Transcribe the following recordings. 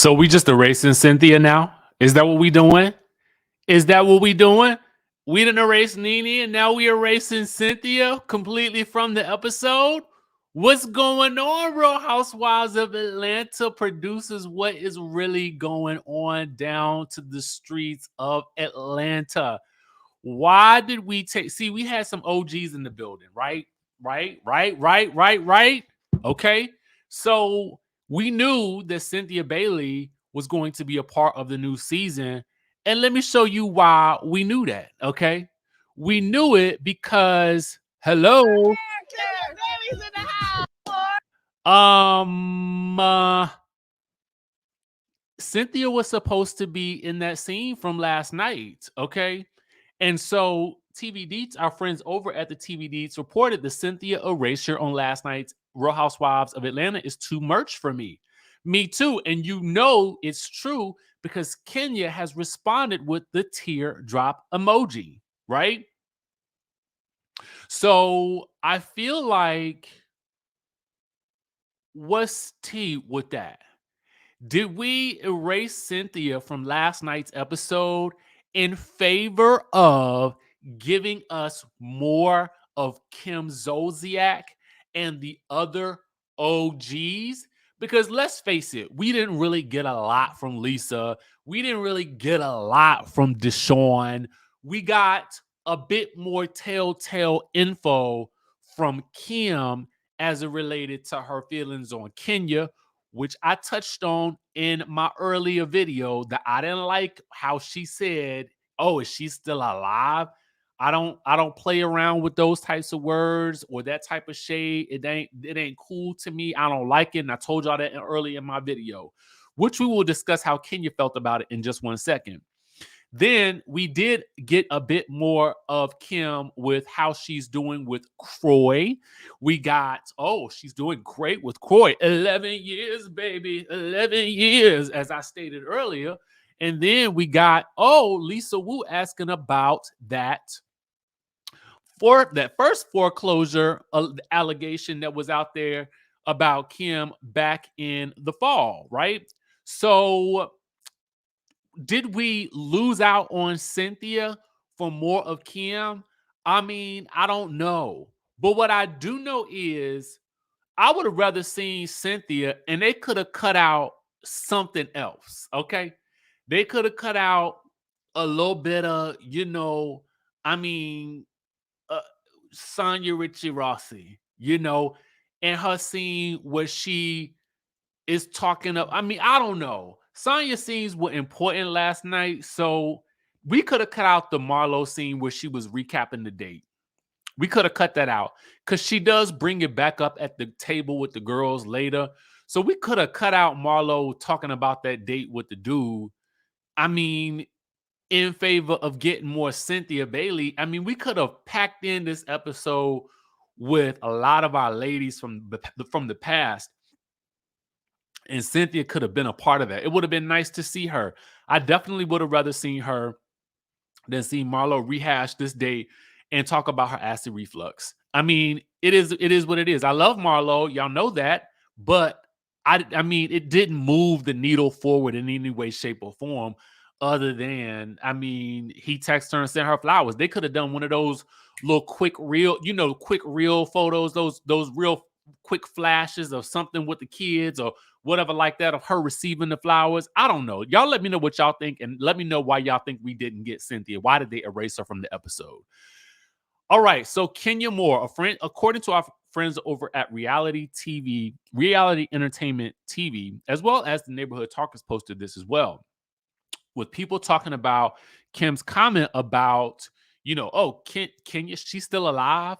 So we just erasing Cynthia now? Is that what we doing? Is that what we doing? We didn't erase Nene and now we erasing Cynthia completely from the episode? What's going on, Real Housewives of Atlanta producers? What is really going on down to the streets of Atlanta? Why did we we had some OGs in the building, right? Right. Okay. So we knew that Cynthia Bailey was going to be a part of the new season. And let me show you why we knew that. Okay. We knew it because, hello. Um, uh, Cynthia was supposed to be in that scene from last night. Okay. And so TV Deets, our friends over at the TV Deets, reported the Cynthia erasure on last night's Real Housewives of Atlanta is too much for me. Me too. And you know it's true because Kenya has responded with the teardrop emoji, right? So I feel like, what's tea with that? Did we erase Cynthia from last night's episode in favor of giving us more of Kim Zolciak and the other OGs? Because let's face it, we didn't really get a lot from Lisa. We didn't really get a lot from Deshaun. We got a bit more telltale info from Kim as it related to her feelings on Kenya, which I touched on in my earlier video, that I didn't like how she said, "Oh, is she still alive?" I don't play around with those types of words or that type of shade. It ain't cool to me. I don't like it. And I told y'all that early in my video, which we will discuss how Kenya felt about it in just 1 second. Then we did get a bit more of Kim with how she's doing with Croy. We got, oh, she's doing great with Croy. 11 years, baby. 11 years, as I stated earlier. And then we got, oh, Lisa Wu asking about that first foreclosure allegation that was out there about Kim back in the fall, right? So did we lose out on Cynthia for more of Kim? I mean, I don't know. But what I do know is I would have rather seen Cynthia and they could have cut out something else. Okay. They could have cut out a little bit of, I mean, uh, Sonya Richie Rossi, and her scene where she is talking up. I mean, I don't know. Sonya's scenes were important last night, so we could have cut out the Marlo scene where she was recapping the date. We could have cut that out because she does bring it back up at the table with the girls later. So we could have cut out Marlo talking about that date with the dude. I mean, in favor of getting more Cynthia Bailey. I mean, we could have packed in this episode with a lot of our ladies from the past, and Cynthia could have been a part of that. It would have been nice to see her. I definitely would have rather seen her than see Marlo rehash this date and talk about her acid reflux. I mean, it is what it is. I love Marlo, y'all know that, but I mean, it didn't move the needle forward in any way, shape, or form. Other than, I mean, he texted her and sent her flowers. They could have done one of those little quick reel photos, those real quick flashes of something with the kids or whatever like that, of her receiving the flowers. I don't know. Y'all let me know what y'all think, and let me know why y'all think we didn't get Cynthia. Why did they erase her from the episode? All right, so Kenya Moore, a friend, according to our friends over at Reality Entertainment TV, as well as the Neighborhood Talkers, posted this as well, with people talking about Kim's comment about, oh, Kenya, she's still alive.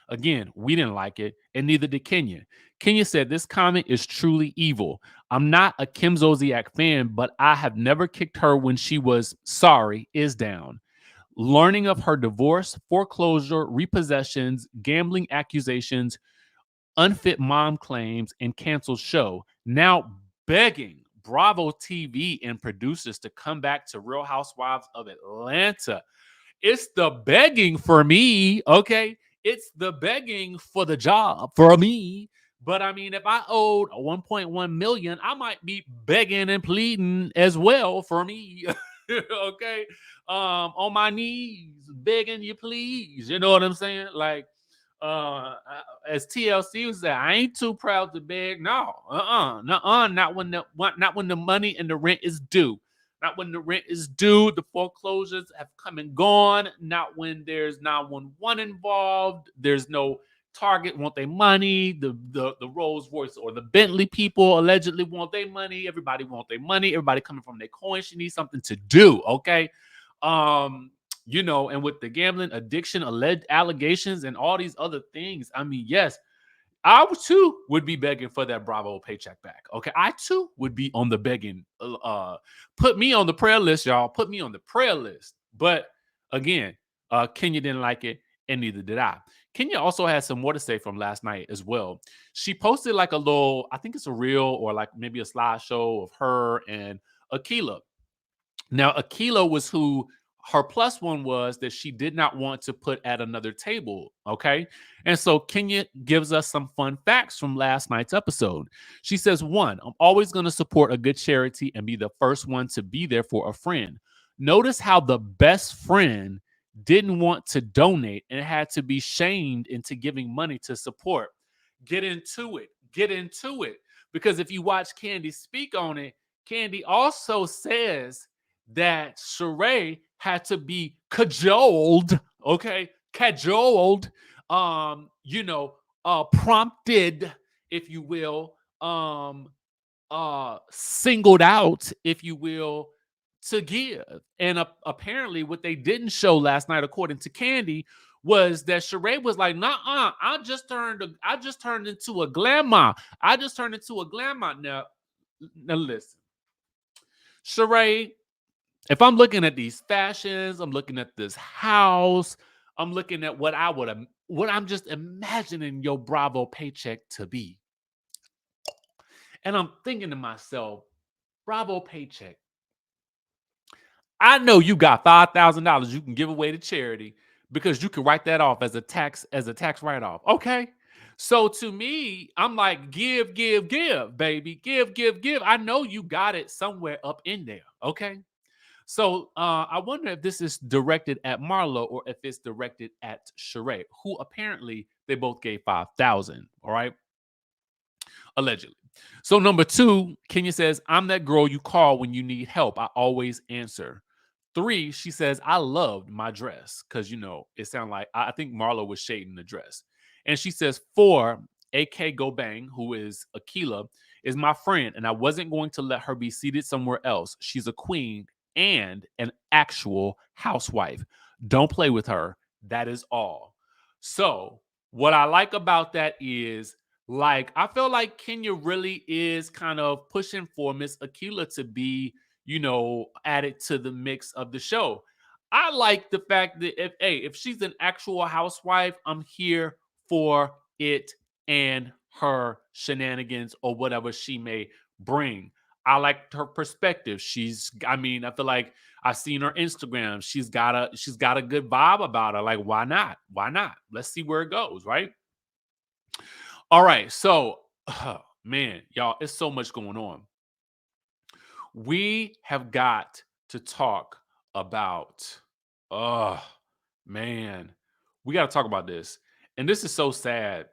Again, we didn't like it, and neither did Kenya. Kenya said, this comment is truly evil. I'm not a Kim Zolciak fan, but I have never kicked her when she was sorry is down. Learning of her divorce, foreclosure, repossessions, gambling accusations, unfit mom claims, and canceled show. Now begging Bravo TV and producers to come back to Real Housewives of Atlanta. It's the begging for me, okay? It's the begging for the job for me, But I mean, if I owed 1.1 million, I might be begging and pleading as well for me. Okay. On my knees, begging you, please. You know what I'm saying? Like, as TLC was saying, I ain't too proud to beg. No, not when the money and the rent is due. Not when the rent is due. The foreclosures have come and gone. Not when there's 911 involved. There's no Target want their money. The Rolls Royce or the Bentley people allegedly want their money. Everybody want their money. Everybody coming from their coin. She needs something to do. Okay. And with the gambling addiction, alleged allegations, and all these other things, I mean, yes, I too would be begging for that Bravo paycheck back. Okay, I too would be on the begging. Put me on the prayer list, y'all. Put me on the prayer list. But again, Kenya didn't like it, and neither did I. Kenya also had some more to say from last night as well. She posted like a little, I think it's a reel or like maybe a slideshow of her and Akila. Now, Akila was who her plus one was that she did not want to put at another table. Okay. And so Kenya gives us some fun facts from last night's episode. She says, one, I'm always going to support a good charity and be the first one to be there for a friend. Notice how the best friend didn't want to donate and had to be shamed into giving money to support. Get into it. Get into it. Because if you watch Candy speak on it, Candy also says that Sheree had to be cajoled, okay, cajoled, prompted, if you will, singled out, if you will, to give. And apparently, what they didn't show last night, according to Candy, was that Sheree was like, "Nah, I just turned into a glamour. I just turned into a glamour." Now listen, Sheree, if I'm looking at these fashions, I'm looking at this house, I'm looking at what I'm just imagining your Bravo paycheck to be. And I'm thinking to myself, Bravo paycheck. I know you got $5,000 you can give away to charity because you can write that off as a tax write-off. Okay. So to me, I'm like, give, baby. Give. I know you got it somewhere up in there. Okay. So I wonder if this is directed at Marlo or if it's directed at Sheree, who apparently they both gave 5,000. All right, allegedly. So number two, Kenya says, "I'm that girl you call when you need help. I always answer." Three, she says, "I loved my dress," because it sounded like I think Marlo was shading the dress. And she says, four, AK Go Bang, who is Akila, is my friend, and I wasn't going to let her be seated somewhere else. She's a queen and an actual housewife. Don't play with her. That is all. So, what I like about that is, like, I feel like Kenya really is kind of pushing for Miss Akila to be, added to the mix of the show. I like the fact that if she's an actual housewife, I'm here for it and her shenanigans or whatever she may bring. I like her perspective. I feel like I've seen her Instagram. She's got a good vibe about her. Like, why not? Why not? Let's see where it goes, right? All right. So, man, y'all, it's so much going on. We have got to talk about, oh, man, we got to talk about this. And this is so sad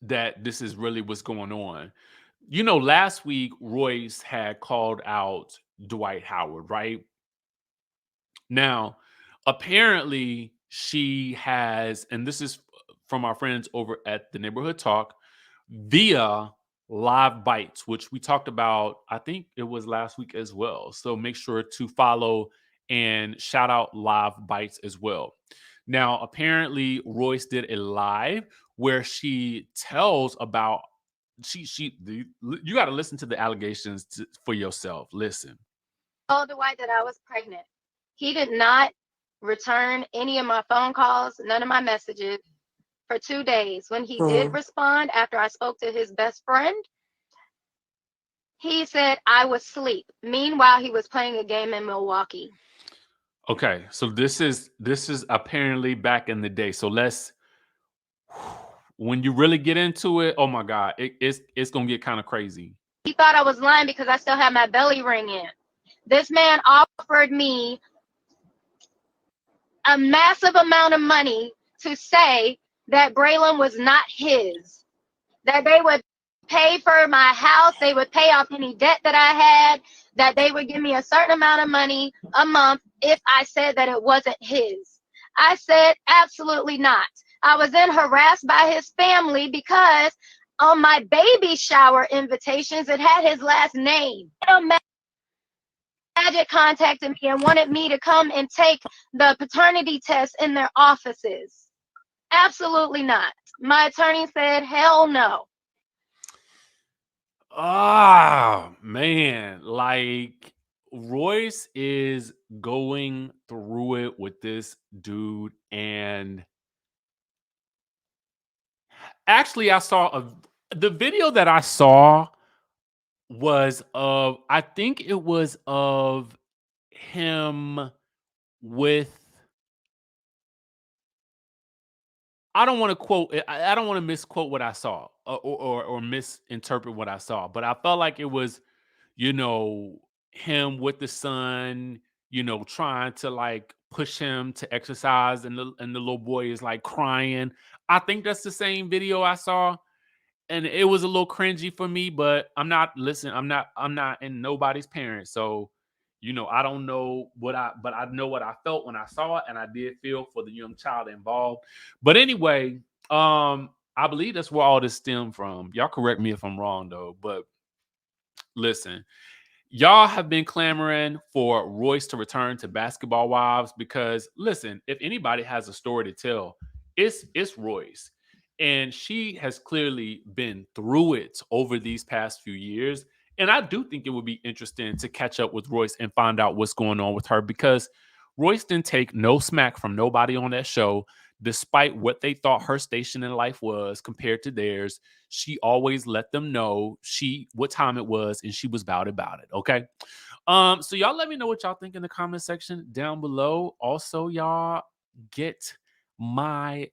that this is really what's going on. Last week, Royce had called out Dwight Howard, right? Now, apparently, she has, and this is from our friends over at the Neighborhood Talk, via Live Bites, which we talked about, I think it was last week as well. So make sure to follow and shout out Live Bites as well. Now, apparently, Royce did a live where she tells about you got to listen to the allegations for yourself. Listen. Told Dwight that I was pregnant. He did not return any of my phone calls, none of my messages for 2 days. When he did respond after I spoke to his best friend, he said I was asleep. Meanwhile, he was playing a game in Milwaukee. Okay, so this is apparently back in the day. So let's when you really get into it, oh my God, it's gonna get kind of crazy. He thought I was lying because I still had my belly ring in. This man offered me a massive amount of money to say that Braylon was not his, that they would pay for my house, they would pay off any debt that I had, that they would give me a certain amount of money a month if I said that it wasn't his. I said, absolutely not. I was then harassed by his family because on my baby shower invitations, it had his last name. Magic contacted me and wanted me to come and take the paternity test in their offices. Absolutely not. My attorney said, hell no. Ah, man, like Royce is going through it with this dude. And actually, I saw the video that I saw was of, I think it was of him with, I don't want to quote, I don't want to misquote what I saw or misinterpret what I saw, but I felt like it was, you know, him with the son, you know, trying to like push him to exercise, and the little boy is like crying. I think that's the same video I saw, and it was a little cringy for me, but I'm not in nobody's parent. So, you know, I don't know but I know what I felt when I saw it, and I did feel for the young child involved. But anyway, I believe that's where all this stemmed from. Y'all correct me if I'm wrong though, but listen, y'all have been clamoring for Royce to return to Basketball Wives because, listen, if anybody has a story to tell, it's Royce. And she has clearly been through it over these past few years. And I do think it would be interesting to catch up with Royce and find out what's going on with her, because Royce didn't take no smack from nobody on that show, despite what they thought her station in life was compared to theirs. She always let them know what time it was, and she was about it. Okay. So y'all let me know what y'all think in the comment section down below. Also, y'all get my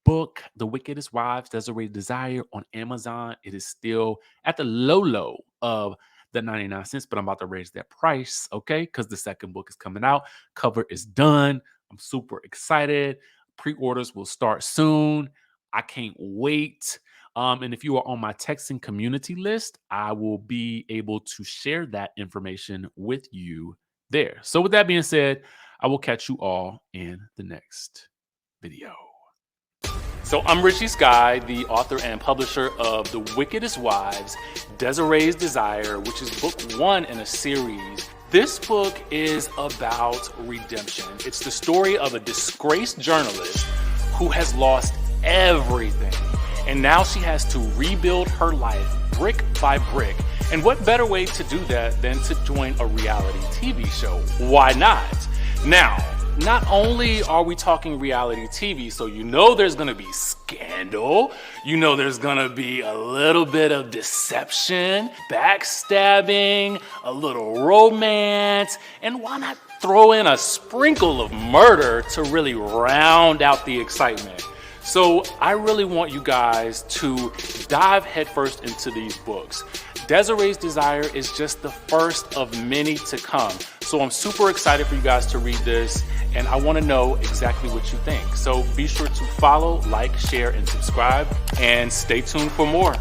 book, The Wickedest Wives, Desiree Desire, on Amazon. It is still at the low of the 99 cents, but I'm about to raise that price, okay? Because the second book is coming out. Cover is done. I'm super excited. Pre-orders will start soon. I can't wait. And if you are on my texting community list, I will be able to share that information with you there. So with that being said, I will catch you all in the next video. So I'm Richie Skye, the author and publisher of The Wickedest Wives, Desiree's Desire, which is book 1 in a series. This book is about redemption. It's the story of a disgraced journalist who has lost everything. And now she has to rebuild her life brick by brick. And what better way to do that than to join a reality TV show? Why not? Now, not only are we talking reality TV, so you know there's gonna be scandal, you know there's gonna be a little bit of deception, backstabbing, a little romance, and why not throw in a sprinkle of murder to really round out the excitement? So I really want you guys to dive headfirst into these books. Desiree's Desire is just the first of many to come. So I'm super excited for you guys to read this, and I want to know exactly what you think. So be sure to follow, like, share, and subscribe, and stay tuned for more.